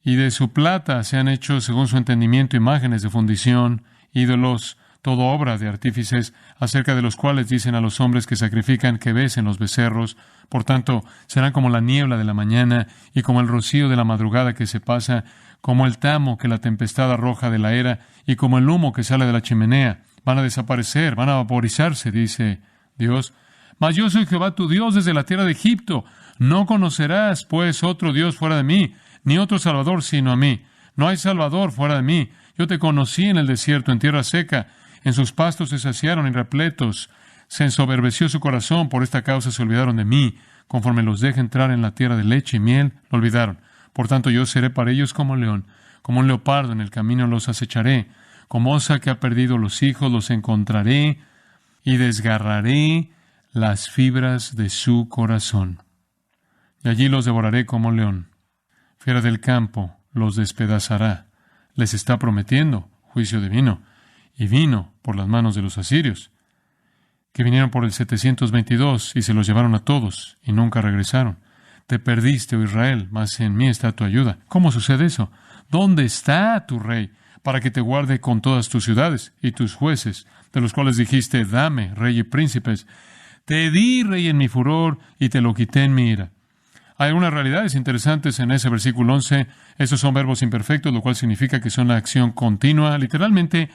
y de su plata se han hecho, según su entendimiento, imágenes de fundición, ídolos, toda obra de artífices, acerca de los cuales dicen a los hombres que sacrifican que besen los becerros. Por tanto, serán como la niebla de la mañana, y como el rocío de la madrugada que se pasa, como el tamo que la tempestad arroja de la era, y como el humo que sale de la chimenea. Van a desaparecer, van a vaporizarse, dice Dios. Mas yo soy Jehová tu Dios desde la tierra de Egipto. No conocerás, pues, otro Dios fuera de mí, ni otro Salvador sino a mí. No hay Salvador fuera de mí. Yo te conocí en el desierto, en tierra seca. En sus pastos se saciaron y repletos. Se ensoberbeció su corazón, por esta causa se olvidaron de mí. Conforme los deje entrar en la tierra de leche y miel, lo olvidaron. Por tanto, yo seré para ellos como león, Como un leopardo en el camino los acecharé. Como osa que ha perdido los hijos, los encontraré y desgarraré las fibras de su corazón. Y allí los devoraré como león. Fiera del campo los despedazará. Les está prometiendo juicio divino. Y vino por las manos de los asirios, que vinieron por el 722 y se los llevaron a todos y nunca regresaron. Te perdiste, oh Israel, mas en mí está tu ayuda. ¿Cómo sucede eso? ¿Dónde está tu rey para que te guarde con todas tus ciudades y tus jueces, de los cuales dijiste, dame, rey y príncipes? Te di, rey, en mi furor y te lo quité en mi ira. Hay algunas realidades interesantes en ese versículo 11. Esos son verbos imperfectos, lo cual significa que son la acción continua. Literalmente,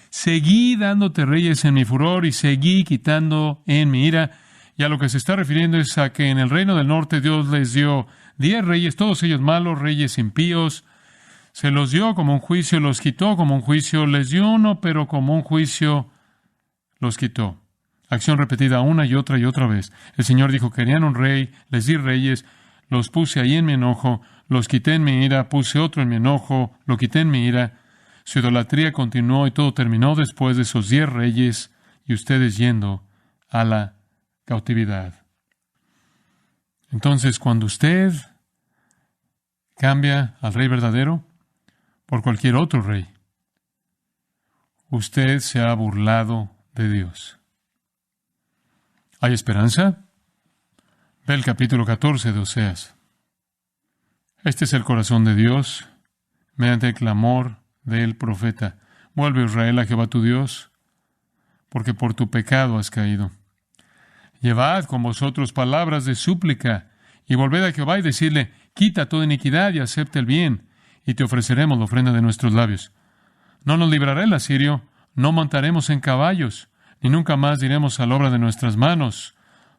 seguí dándote reyes en mi furor y seguí quitando en mi ira. Y a lo que se está refiriendo es a que en el reino del norte Dios les dio 10 reyes, todos ellos malos, reyes impíos. Se los dio como un juicio, los quitó como un juicio, les dio uno, pero como un juicio los quitó. Acción repetida una y otra vez. El Señor dijo, querían un rey, les di reyes, los puse ahí en mi enojo, los quité en mi ira, puse otro en mi enojo, lo quité en mi ira. Su idolatría continuó y todo terminó después de esos 10 reyes y ustedes yendo a la cautividad. Entonces, cuando usted cambia al rey verdadero por cualquier otro rey, usted se ha burlado de Dios. ¿Hay esperanza? Ve el capítulo 14 de Oseas. Este es el corazón de Dios mediante el clamor del profeta. Vuelve, Israel, a Jehová tu Dios, porque por tu pecado has caído. Llevad con vosotros palabras de súplica, y volved a Jehová y decidle, quita toda iniquidad y acepta el bien, y te ofreceremos la ofrenda de nuestros labios. No nos librará el asirio, no montaremos en caballos, ni nunca más diremos a la obra de nuestras manos,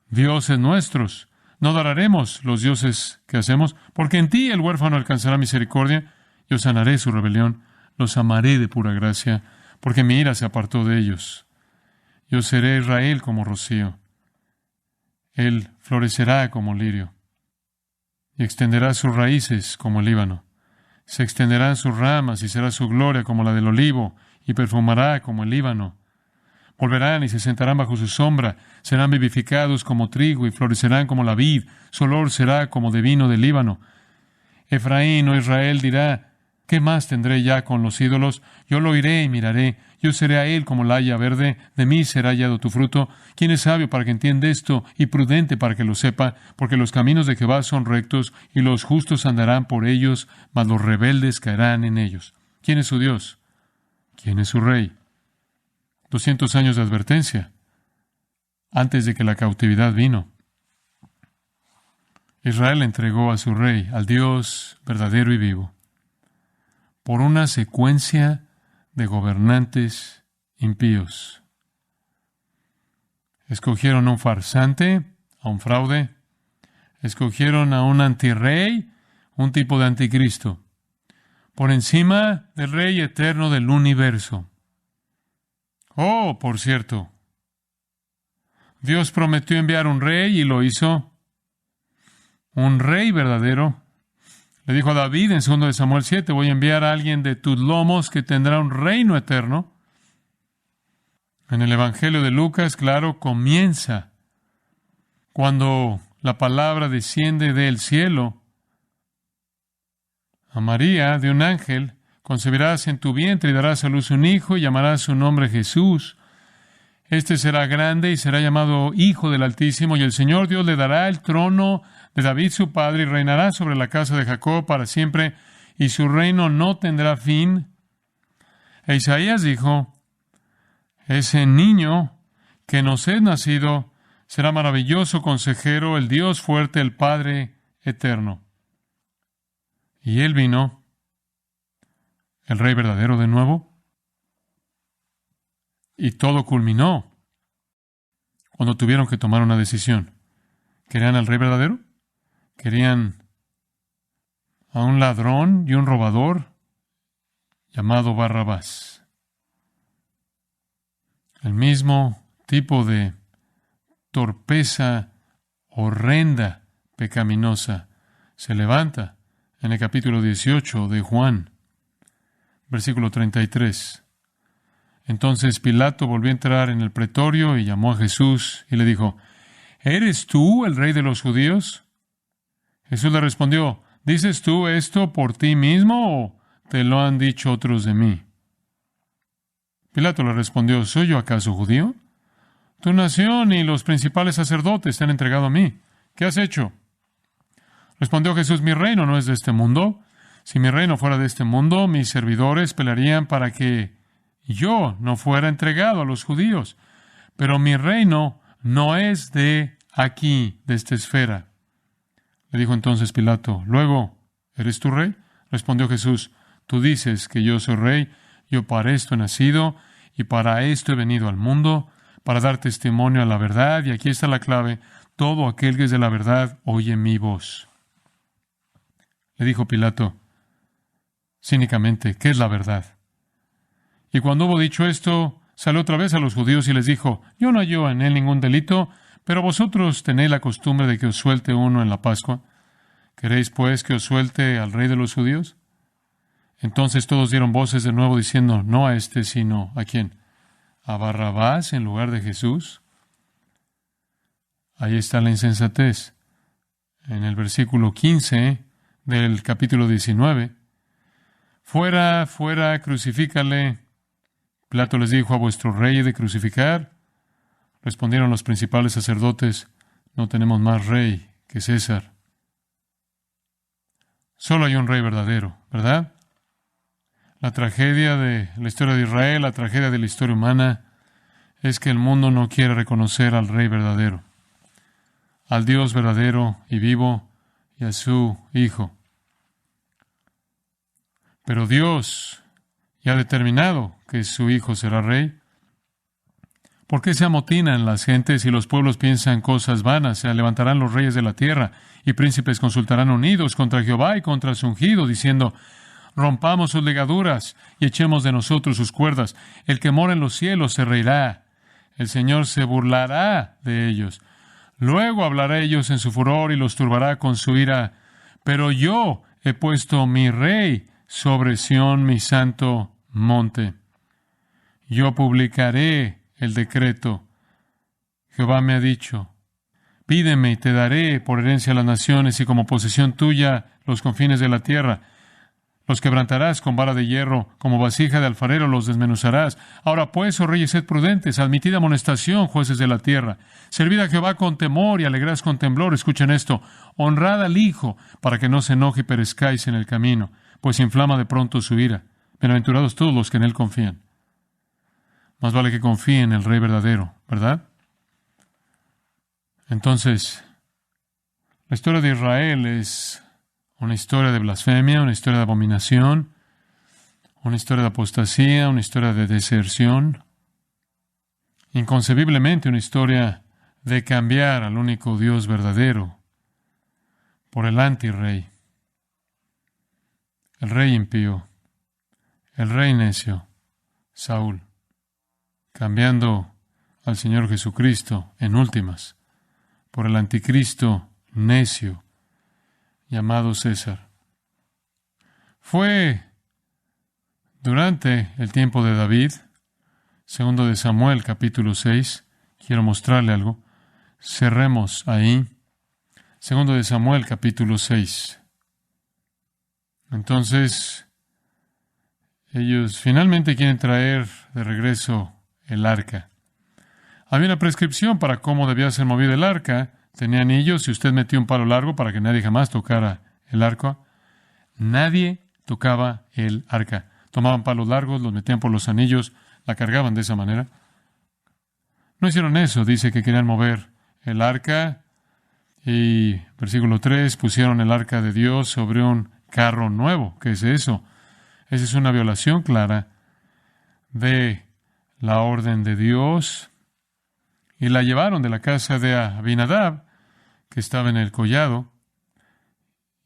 dioses nuestros. No adoraremos los dioses que hacemos, porque en ti el huérfano alcanzará misericordia. Yo sanaré su rebelión, los amaré de pura gracia, porque mi ira se apartó de ellos. Yo seré Israel como rocío. Él florecerá como lirio, y extenderá sus raíces como el Líbano. Se extenderán sus ramas, y será su gloria como la del olivo, y perfumará como el Líbano. Volverán y se sentarán bajo su sombra, serán vivificados como trigo y florecerán como la vid, su olor será como de vino del Líbano. Efraín o Israel dirá, ¿qué más tendré ya con los ídolos? Yo lo oiré y miraré, yo seré a él como la haya verde, de mí será hallado tu fruto. ¿Quién es sabio para que entienda esto y prudente para que lo sepa? Porque los caminos de Jehová son rectos y los justos andarán por ellos, mas los rebeldes caerán en ellos. ¿Quién es su Dios? ¿Quién es su rey? 200 años de advertencia antes de que la cautividad vino. Israel entregó a su rey, al Dios verdadero y vivo, por una secuencia de gobernantes impíos. Escogieron a un farsante, a un fraude. Escogieron a un antirrey, un tipo de anticristo, por encima del Rey eterno del universo. Oh, por cierto, Dios prometió enviar un rey y lo hizo. Un rey verdadero. Le dijo a David en 2 Samuel 7, voy a enviar a alguien de tus lomos que tendrá un reino eterno. En el Evangelio de Lucas, claro, comienza cuando la palabra desciende del cielo a María de un ángel. Concebirás en tu vientre y darás a luz un hijo y llamarás su nombre Jesús. Este será grande y será llamado Hijo del Altísimo, y el Señor Dios le dará el trono de David su padre y reinará sobre la casa de Jacob para siempre, y su reino no tendrá fin. E Isaías dijo, ese niño que nos es nacido será maravilloso consejero, el Dios fuerte, el Padre eterno. Y él vino, el Rey verdadero de nuevo, y todo culminó cuando tuvieron que tomar una decisión. ¿Querían al Rey verdadero? ¿Querían a un ladrón y un robador llamado Barrabás? El mismo tipo de torpeza horrenda, pecaminosa, se levanta en el capítulo 18 de Juan. Versículo 33. Entonces Pilato volvió a entrar en el pretorio y llamó a Jesús y le dijo, ¿eres tú el rey de los judíos? Jesús le respondió, ¿dices tú esto por ti mismo o te lo han dicho otros de mí? Pilato le respondió, ¿soy yo acaso judío? Tu nación y los principales sacerdotes te han entregado a mí. ¿Qué has hecho? Respondió Jesús, mi reino no es de este mundo. Si mi reino fuera de este mundo, mis servidores pelearían para que yo no fuera entregado a los judíos. Pero mi reino no es de aquí, de esta esfera. Le dijo entonces Pilato, luego, ¿eres tú rey? Respondió Jesús, tú dices que yo soy rey, yo para esto he nacido y para esto he venido al mundo, para dar testimonio a la verdad, y aquí está la clave, todo aquel que es de la verdad oye mi voz. Le dijo Pilato, cínicamente, ¿qué es la verdad? Y cuando hubo dicho esto, salió otra vez a los judíos y les dijo, yo no hallo en él ningún delito, pero vosotros tenéis la costumbre de que os suelte uno en la Pascua. ¿Queréis, pues, que os suelte al rey de los judíos? Entonces todos dieron voces de nuevo diciendo, no a este, sino ¿a quién? ¿A Barrabás en lugar de Jesús? Ahí está la insensatez. En el versículo 15 del capítulo 19, fuera, fuera, crucifícale. Pilato les dijo, ¿a vuestro rey he de crucificar? Respondieron los principales sacerdotes, no tenemos más rey que César. Solo hay un rey verdadero, ¿verdad? La tragedia de la historia de Israel, la tragedia de la historia humana, es que el mundo no quiere reconocer al rey verdadero, al Dios verdadero y vivo y a su Hijo. Pero Dios ya ha determinado que su Hijo será rey. ¿Por qué se amotinan las gentes y los pueblos piensan cosas vanas? Se levantarán los reyes de la tierra y príncipes consultarán unidos contra Jehová y contra su ungido, diciendo, rompamos sus ligaduras y echemos de nosotros sus cuerdas. El que mora en los cielos se reirá. El Señor se burlará de ellos. Luego hablará a ellos en su furor y los turbará con su ira. Pero yo he puesto mi rey sobre Sión, mi santo monte. Yo publicaré el decreto. Jehová me ha dicho, pídeme y te daré por herencia a las naciones y como posesión tuya los confines de la tierra. Los quebrantarás con vara de hierro, como vasija de alfarero los desmenuzarás. Ahora pues, oh reyes, sed prudentes, admitid amonestación, jueces de la tierra. Servid a Jehová con temor y alegraos con temblor. Escuchen esto, honrad al Hijo, para que no se enoje y perezcáis en el camino, pues inflama de pronto su ira. Bienaventurados todos los que en Él confían. Más vale que confíen en el Rey verdadero, ¿verdad? Entonces, la historia de Israel es una historia de blasfemia, una historia de abominación, una historia de apostasía, una historia de deserción, inconcebiblemente una historia de cambiar al único Dios verdadero por el antirrey, el rey impío, el rey necio, Saúl, cambiando al Señor Jesucristo en últimas por el anticristo necio llamado César. Fue durante el tiempo de David, segundo de Samuel, capítulo 6. Quiero mostrarle algo. Cerremos ahí. Segundo de Samuel, capítulo 6. Entonces, ellos finalmente quieren traer de regreso el arca. Había una prescripción para cómo debía ser movido el arca. Tenía anillos y usted metió un palo largo para que nadie jamás tocara el arca. Nadie tocaba el arca. Tomaban palos largos, los metían por los anillos, la cargaban de esa manera. No hicieron eso. Dice que querían mover el arca y, versículo 3, pusieron el arca de Dios sobre un carro nuevo. ¿Qué es eso? Esa es una violación clara de la orden de Dios. Y la llevaron de la casa de Abinadab, que estaba en el collado,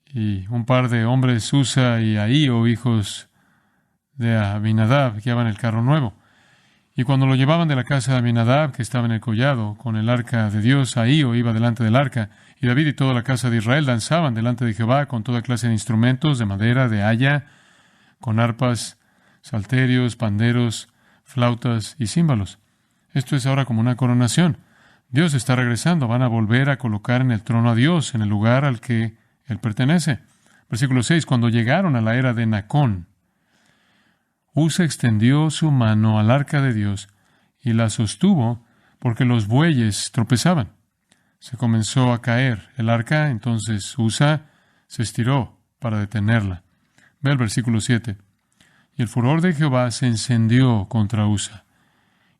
y un par de hombres, Usa y Ahío, hijos de Abinadab, llevaban el carro nuevo. Y cuando lo llevaban de la casa de Abinadab, que estaba en el collado, con el arca de Dios, Ahío iba delante del arca, y David y toda la casa de Israel danzaban delante de Jehová con toda clase de instrumentos, de madera, de haya, con arpas, salterios, panderos, flautas y címbalos. Esto es ahora como una coronación. Dios está regresando. Van a volver a colocar en el trono a Dios, en el lugar al que Él pertenece. Versículo 6. Cuando llegaron a la era de Nacón, Usa extendió su mano al arca de Dios y la sostuvo porque los bueyes tropezaban. Se comenzó a caer el arca, entonces Usa se estiró para detenerla. Ve el versículo 7. Y el furor de Jehová se encendió contra Usa,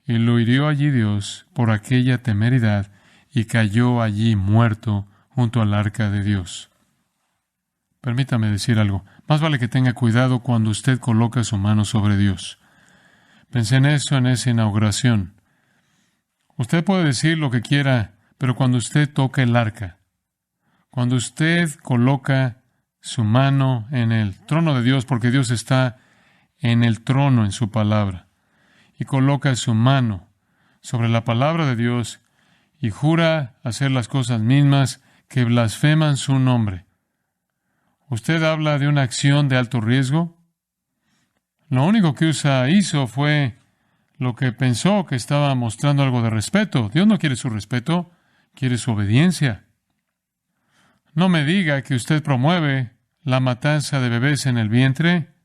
y lo hirió allí Dios por aquella temeridad, y cayó allí muerto junto al arca de Dios. Permítame decir algo. Más vale que tenga cuidado cuando usted coloca su mano sobre Dios. Pensé en eso en esa inauguración. Usted puede decir lo que quiera, pero cuando usted toca el arca, cuando usted coloca su mano en el trono de Dios, porque Dios está en el trono en su palabra, y coloca su mano sobre la palabra de Dios y jura hacer las cosas mismas que blasfeman su nombre. ¿Usted habla de una acción de alto riesgo? Lo único que Usa hizo fue lo que pensó que estaba mostrando algo de respeto. Dios no quiere su respeto, quiere su obediencia. No me diga que usted promueve la matanza de bebés en el vientre.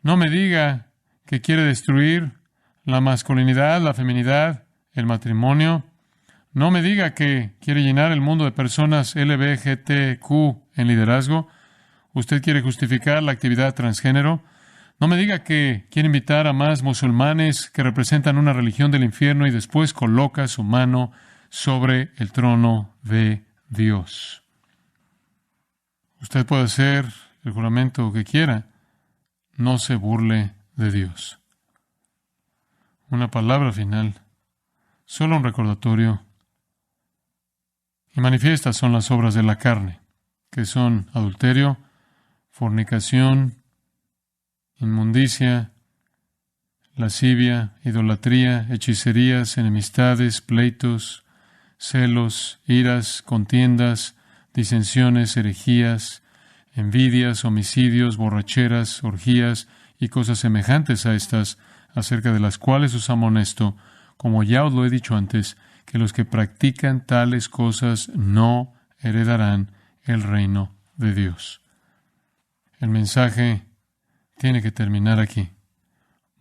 No me diga que quiere destruir la masculinidad, la feminidad, el matrimonio. No me diga que quiere llenar el mundo de personas LGBTQ en liderazgo. Usted quiere justificar la actividad transgénero. No me diga que quiere invitar a más musulmanes que representan una religión del infierno y después coloca su mano sobre el trono de Dios. Usted puede hacer el juramento que quiera. No se burle de Dios. Una palabra final, solo un recordatorio. Y manifiestas son las obras de la carne, que son adulterio, fornicación, inmundicia, lascivia, idolatría, hechicerías, enemistades, pleitos, celos, iras, contiendas, disensiones, herejías, envidias, homicidios, borracheras, orgías y cosas semejantes a estas, acerca de las cuales os amonesto, como ya os lo he dicho antes, que los que practican tales cosas no heredarán el reino de Dios. El mensaje tiene que terminar aquí.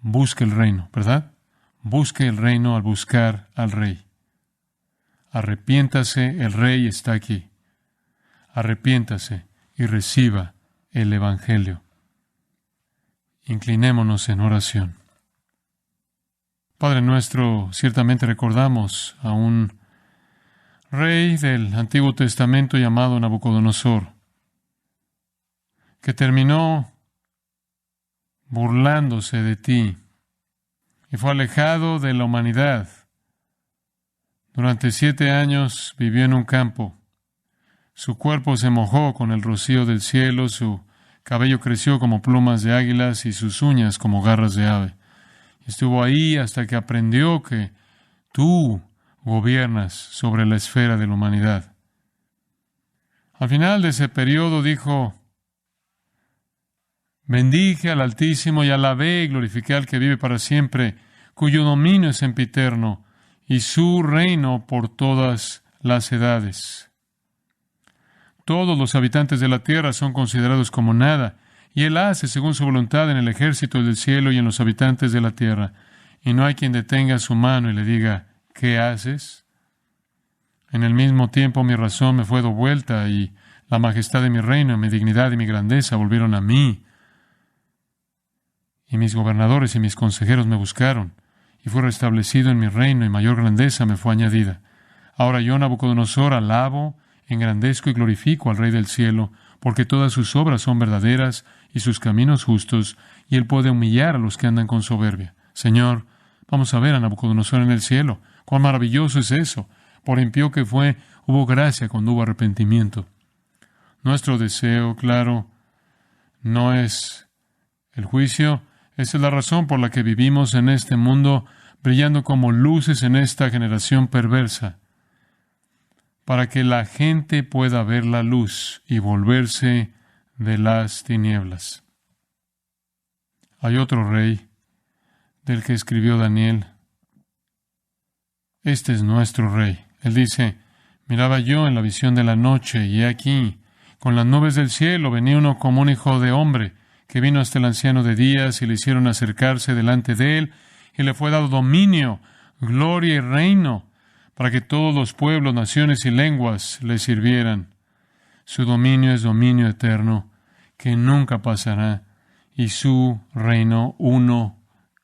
Busque el reino, ¿verdad? Busque el reino al buscar al Rey. Arrepiéntase, el Rey está aquí. Arrepiéntase y reciba el Evangelio. Inclinémonos en oración. Padre nuestro, ciertamente recordamos a un rey del Antiguo Testamento llamado Nabucodonosor, que terminó burlándose de ti y fue alejado de la humanidad. Durante 7 años vivió en un campo. Su cuerpo se mojó con el rocío del cielo, su cabello creció como plumas de águilas y sus uñas como garras de ave. Estuvo ahí hasta que aprendió que tú gobiernas sobre la esfera de la humanidad. Al final de ese periodo dijo: bendije al Altísimo y alabé y glorifiqué al que vive para siempre, cuyo dominio es sempiterno y su reino por todas las edades. Todos los habitantes de la tierra son considerados como nada, y Él hace según su voluntad en el ejército del cielo y en los habitantes de la tierra. Y no hay quien detenga su mano y le diga: ¿qué haces? En el mismo tiempo mi razón me fue devuelta y la majestad de mi reino, mi dignidad y mi grandeza volvieron a mí. Y mis gobernadores y mis consejeros me buscaron, y fui restablecido en mi reino y mayor grandeza me fue añadida. Ahora yo, Nabucodonosor, alabo, engrandezco y glorifico al Rey del cielo, porque todas sus obras son verdaderas y sus caminos justos, y Él puede humillar a los que andan con soberbia. Señor, vamos a ver a Nabucodonosor en el cielo. ¡Cuán maravilloso es eso! Por impío que fue, hubo gracia cuando hubo arrepentimiento. Nuestro deseo, claro, no es el juicio. Esa es la razón por la que vivimos en este mundo, brillando como luces en esta generación perversa, para que la gente pueda ver la luz y volverse de las tinieblas. Hay otro rey del que escribió Daniel. Este es nuestro rey. Él dice, miraba yo en la visión de la noche, y he aquí, con las nubes del cielo venía uno como un hijo de hombre, que vino hasta el anciano de días, y le hicieron acercarse delante de él, y le fue dado dominio, gloria y reino, para que todos los pueblos, naciones y lenguas le sirvieran. Su dominio es dominio eterno, que nunca pasará, y su reino uno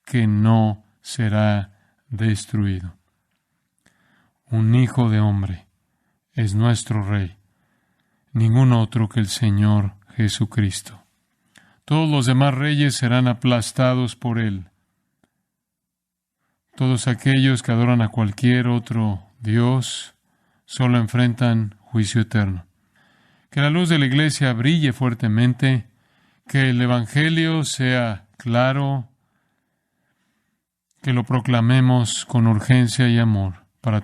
que no será destruido. Un hijo de hombre es nuestro rey, ningún otro que el Señor Jesucristo. Todos los demás reyes serán aplastados por él. Todos aquellos que adoran a cualquier otro Dios solo enfrentan juicio eterno. Que la luz de la Iglesia brille fuertemente, que el Evangelio sea claro, que lo proclamemos con urgencia y amor para